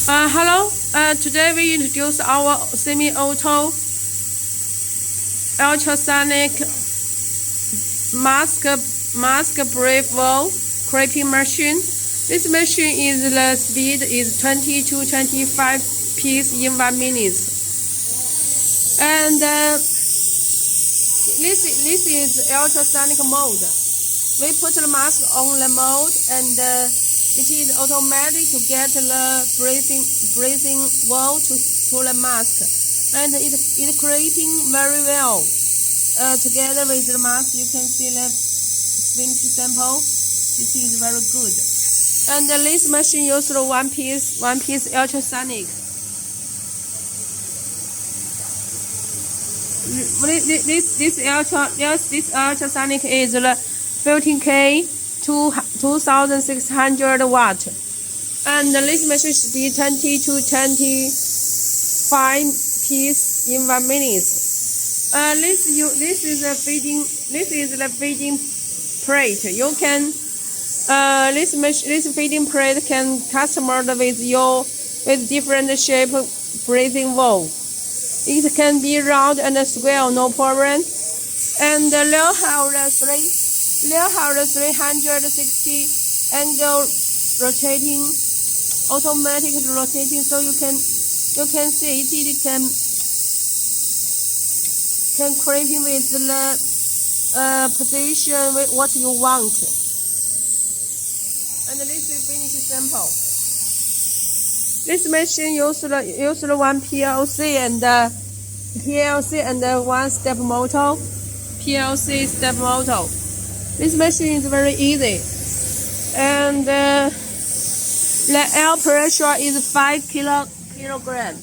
Hello. Today we introduce our semi-auto ultrasonic mask brief wall creping machine. This machine is the speed is 20 to 25 pieces in 1 minute. And this is ultrasonic mode. We put the mask on the mode and it is automatic to get the breathing wall to the mask, and it creating very well. Together with the mask, you can see the finished sample. This is very good. And this machine uses one piece ultrasonic. This ultrasonic is the 15K. 2600 watt, and this machine speed 20 to 25 pieces in 1 minute. This is the feeding plate. You can this feeding plate can customize with different shape breathing valve. It can be round and square, no problem. And they'll have the 360 angle rotating, automatic rotating, so you can see it can create with the position with what you want. And this is finished sample. This machine uses one PLC and one step motor. PLC step motor. This machine is very easy, and the air pressure is 5 kilograms.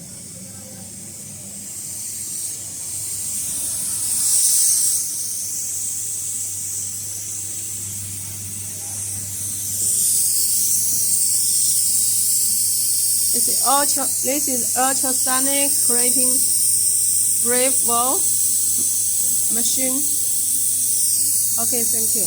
This is ultrasonic creating brief wall machine. Okay, thank you.